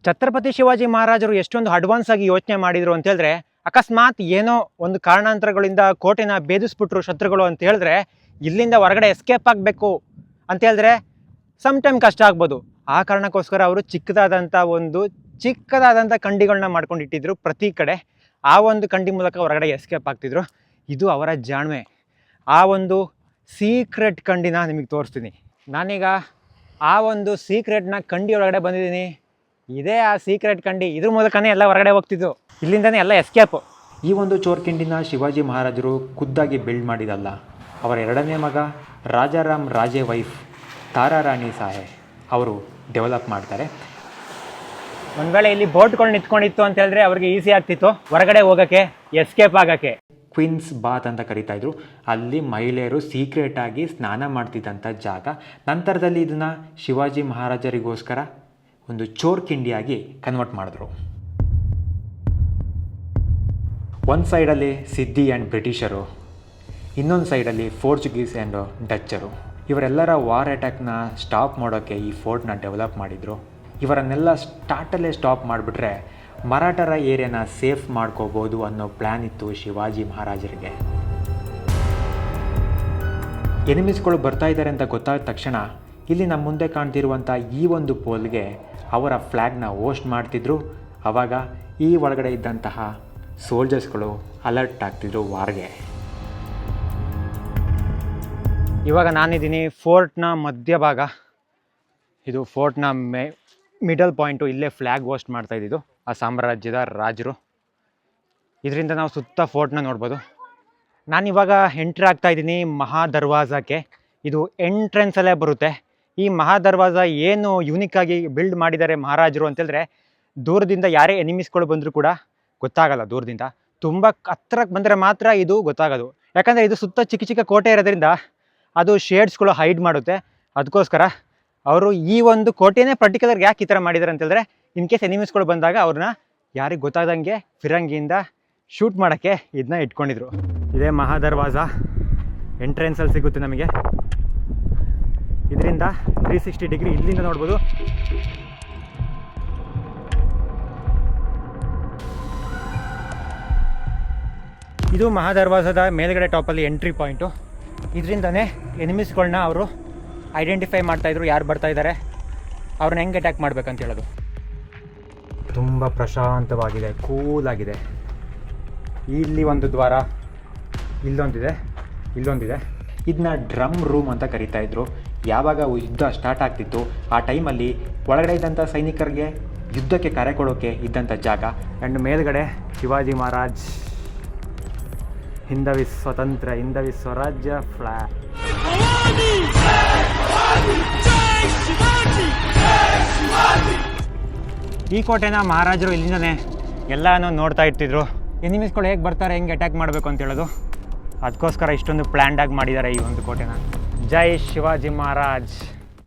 ಛತ್ರಪತಿ ಶಿವಾಜಿ ಮಹಾರಾಜರು ಎಷ್ಟೊಂದು ಅಡ್ವಾನ್ಸ್ ಆಗಿ ಯೋಚನೆ ಮಾಡಿದ್ರು ಅಂತ ಹೇಳಿದ್ರೆ, ಅಕಸ್ಮಾತ್ ಏನೋ ಒಂದು ಕಾರಣಾಂತರಗಳಿಂದ ಕೋಟೆನ ಭೇದಿಸ್ಬಿಟ್ರು ಶತ್ರುಗಳು ಅಂತ ಹೇಳಿದ್ರೆ, ಇಲ್ಲಿಂದ ಹೊರಗಡೆ ಎಸ್ಕೇಪ್ ಆಗಬೇಕು ಅಂತ ಹೇಳಿದ್ರೆ ಸಮ್ ಟೈಮ್ ಕಷ್ಟ ಆಗ್ಬೋದು. ಆ ಕಾರಣಕ್ಕೋಸ್ಕರ ಅವರು ಚಿಕ್ಕದಾದಂಥ ಕಂಡಿಗಳನ್ನ ಮಾಡ್ಕೊಂಡಿಟ್ಟಿದ್ರು ಪ್ರತಿ ಕಡೆ. ಆ ಒಂದು ಕಂಡಿ ಮೂಲಕ ಹೊರಗಡೆ ಎಸ್ಕೇಪ್ ಆಗ್ತಿದ್ರು. ಇದು ಅವರ ಜಾಣ್ಮೆ. ಆ ಒಂದು ಸೀಕ್ರೆಟ್ ಕಂಡಿನ ನಿಮಗೆ ತೋರಿಸ್ತೀನಿ. ನಾನೀಗ ಆ ಒಂದು ಸೀಕ್ರೆಟ್ನ ಕಂಡಿ ಒಳಗಡೆ ಬಂದಿದ್ದೀನಿ. ಇದೇ ಆ ಸೀಕ್ರೆಟ್ ಕಂಡಿ. ಇದ್ರ ಮೂಲಕನೇ ಎಲ್ಲ ಹೊರಗಡೆ ಹೋಗ್ತಿದ್ದು, ಇಲ್ಲಿಂದನೇ ಎಲ್ಲ ಎಸ್ಕೇಪು. ಈ ಒಂದು ಚೋರ್ಕಿಂಡಿನ ಶಿವಾಜಿ ಮಹಾರಾಜರು ಖುದ್ದಾಗಿ ಬಿಲ್ಡ್ ಮಾಡಿದಲ್ಲ. ಅವರ ಎರಡನೇ ಮಗ ರಾಜಾರಾಮ್ ರಾಜೇ ವೈಫ್ ತಾರಾರಾಣಿ ಸಾಹೆ ಅವರು ಡೆವಲಪ್ ಮಾಡ್ತಾರೆ. ಒಂದು ವೇಳೆ ಇಲ್ಲಿ ಬೋಟ್ಗಳು ನಿಂತ್ಕೊಂಡಿತ್ತು ಅಂತ ಹೇಳಿದ್ರೆ ಅವ್ರಿಗೆ ಈಸಿ ಆಗ್ತಿತ್ತು ಹೊರಗಡೆ ಹೋಗೋಕ್ಕೆ, ಎಸ್ಕೇಪ್ ಆಗೋಕ್ಕೆ. ಕ್ವೀನ್ಸ್ ಬಾತ್ ಅಂತ ಕರಿತಾ ಇದ್ರು. ಅಲ್ಲಿ ಮಹಿಳೆಯರು ಸೀಕ್ರೆಟಾಗಿ ಸ್ನಾನ ಮಾಡ್ತಿದ್ದಂಥ ಜಾಗ. ನಂತರದಲ್ಲಿ ಇದನ್ನು ಶಿವಾಜಿ ಮಹಾರಾಜರಿಗೋಸ್ಕರ ಒಂದು ಚೋರ್ಕಿಂಡಿಯಾಗಿ ಕನ್ವರ್ಟ್ ಮಾಡಿದ್ರು. ಒಂದು ಸೈಡಲ್ಲಿ ಸಿದ್ದಿ ಆ್ಯಂಡ್ ಬ್ರಿಟಿಷರು, ಇನ್ನೊಂದು ಸೈಡಲ್ಲಿ ಪೋರ್ಚುಗೀಸ್ ಆ್ಯಂಡ್ ಡಚ್ಚರು. ಇವರೆಲ್ಲರ ವಾರ್ ಅಟ್ಯಾಕ್ನ ಸ್ಟಾಪ್ ಮಾಡೋಕ್ಕೆ ಈ ಫೋರ್ಟ್ನ ಡೆವಲಪ್ ಮಾಡಿದರು. ಇವರನ್ನೆಲ್ಲ ಸ್ಟಾರ್ಟಲ್ಲೇ ಸ್ಟಾಪ್ ಮಾಡಿಬಿಟ್ರೆ ಮರಾಠರ ಏರಿಯಾನ ಸೇಫ್ ಮಾಡ್ಕೋಬೋದು ಅನ್ನೋ ಪ್ಲ್ಯಾನ್ ಇತ್ತು ಶಿವಾಜಿ ಮಹಾರಾಜರಿಗೆ. ಎನಿಮೀಸ್ಗಳು ಬರ್ತಾ ಇದ್ದಾರೆ ಅಂತ ಗೊತ್ತಾದ ತಕ್ಷಣ ಇಲ್ಲಿ ನಮ್ಮ ಮುಂದೆ ಕಾಣ್ತಿರುವಂಥ ಈ ಒಂದು ಪೋಲ್ಗೆ ಅವರ ಫ್ಲ್ಯಾಗ್ನ ಹೋಸ್ಟ್ ಮಾಡ್ತಿದ್ರು. ಆವಾಗ ಈ ಒಳಗಡೆ ಇದ್ದಂತಹ ಸೋಲ್ಜರ್ಸ್ಗಳು ಅಲರ್ಟ್ ಆಗ್ತಿದ್ರು ವಾರ್ಗೆ. ಇವಾಗ ನಾನಿದ್ದೀನಿ ಫೋರ್ಟ್ನ ಮಧ್ಯಭಾಗ. ಇದು ಫೋರ್ಟ್ನ ಮಿಡಲ್ ಪಾಯಿಂಟು. ಇಲ್ಲೇ ಫ್ಲ್ಯಾಗ್ ಹೋಸ್ಟ್ ಮಾಡ್ತಾ ಇದ್ದಿದ್ದು ಆ ಸಾಮ್ರಾಜ್ಯದ ರಾಜರು. ಇದರಿಂದ ನಾವು ಸುತ್ತ ಫೋರ್ಟ್ನ ನೋಡ್ಬೋದು. ನಾನಿವಾಗ ಎಂಟ್ರಿ ಆಗ್ತಾ ಇದ್ದೀನಿ ಮಹಾ ದರ್ವಾಜಕ್ಕೆ. ಇದು ಎಂಟ್ರೆನ್ಸಲ್ಲೇ ಬರುತ್ತೆ. ಈ ಮಹಾ ದರ್ವಾಜ ಏನು ಯೂನಿಕ್ಕಾಗಿ ಬಿಲ್ಡ್ ಮಾಡಿದ್ದಾರೆ ಮಹಾರಾಜರು ಅಂತೇಳಿದ್ರೆ, ದೂರದಿಂದ ಯಾರೇ ಎನಿಮೀಸ್ಗಳು ಬಂದರೂ ಕೂಡ ಗೊತ್ತಾಗಲ್ಲ. ದೂರದಿಂದ ತುಂಬ ಹತ್ರಕ್ಕೆ ಬಂದರೆ ಮಾತ್ರ ಇದು ಗೊತ್ತಾಗೋದು. ಯಾಕಂದರೆ ಇದು ಸುತ್ತ ಚಿಕ್ಕ ಚಿಕ್ಕ ಕೋಟೆ ಇರೋದ್ರಿಂದ ಅದು ಶೇಡ್ಸ್ಗಳು ಹೈಡ್ ಮಾಡುತ್ತೆ. ಅದಕ್ಕೋಸ್ಕರ ಅವರು ಈ ಒಂದು ಕೋಟೆನೇ ಪರ್ಟಿಕ್ಯುಲರ್ ಯಾಕೆ ಈ ಥರ ಮಾಡಿದ್ದಾರೆ ಅಂತೇಳಿದ್ರೆ, ಇನ್ ಕೇಸ್ ಎನಿಮೀಸ್ಗಳು ಬಂದಾಗ ಅವ್ರನ್ನ ಯಾರಿಗೆ ಗೊತ್ತಾಗ್ದಂಗೆ ಫಿರಂಗಿಯಿಂದ ಶೂಟ್ ಮಾಡೋಕ್ಕೆ ಇದನ್ನ ಇಟ್ಕೊಂಡಿದ್ರು. ಇದೇ ಮಹಾ ದರ್ವಾಜ ಎಂಟ್ರೆನ್ಸಲ್ಲಿ ಸಿಗುತ್ತೆ ನಮಗೆ. ಇದರಿಂದ 360 ಡಿಗ್ರಿ ಇಲ್ಲಿಂದ ನೋಡ್ಬೋದು. ಇದು ಮಹಾ ದರ್ವಾಜದ ಮೇಲ್ಗಡೆ ಟಾಪಲ್ಲಿ ಎಂಟ್ರಿ ಪಾಯಿಂಟು. ಇದರಿಂದನೇ ಎನಿಮೀಸ್ಗಳನ್ನ ಅವರು ಐಡೆಂಟಿಫೈ ಮಾಡ್ತಾಯಿದ್ರು, ಯಾರು ಬರ್ತಾಯಿದ್ದಾರೆ, ಅವ್ರನ್ನ ಹೆಂಗೆ ಅಟ್ಯಾಕ್ ಮಾಡ್ಬೇಕಂತ ಹೇಳೋದು. ತುಂಬ ಪ್ರಶಾಂತವಾಗಿದೆ, ಕೂಲಾಗಿದೆ. ಇಲ್ಲಿ ಒಂದು ದ್ವಾರ, ಇಲ್ಲೊಂದಿದೆ. ಇದನ್ನ ಡ್ರಮ್ ರೂಮ್ ಅಂತ ಕರಿತಾ ಇದ್ರು. ಯಾವಾಗ ಯುದ್ಧ ಸ್ಟಾರ್ಟ್ ಆಗ್ತಿತ್ತು ಆ ಟೈಮಲ್ಲಿ ಒಳಗಡೆ ಇದ್ದಂಥ ಸೈನಿಕರಿಗೆ ಯುದ್ಧಕ್ಕೆ ಕರೆ ಕೊಡೋಕ್ಕೆ ಇದ್ದಂಥ ಜಾಗ. ಆ್ಯಂಡ್ ಮೇಲ್ಗಡೆ ಶಿವಾಜಿ ಮಹಾರಾಜ್ ಹಿಂದವಿ ಸ್ವತಂತ್ರ, ಹಿಂದವಿ ಸ್ವರಾಜ್ಯ ಫ್ಲಾಗ್. ಈ ಕೋಟೆನ ಮಹಾರಾಜರು ಇಲ್ಲಿಂದನೇ ಎಲ್ಲನೂ ನೋಡ್ತಾ ಇರ್ತಿದ್ರು. ಎನಿಮೀಸ್ಗಳು ಹೇಗೆ ಬರ್ತಾರೆ, ಹೆಂಗೆ ಅಟ್ಯಾಕ್ ಮಾಡಬೇಕು ಅಂತ ಹೇಳೋದು. ಅದಕ್ಕೋಸ್ಕರ ಇಷ್ಟೊಂದು ಪ್ಲ್ಯಾಂಡಾಗಿ ಮಾಡಿದ್ದಾರೆ ಈ ಒಂದು ಕೋಟೆನ. ಜೈ ಶಿವಾಜಿ ಮಹಾರಾಜ್.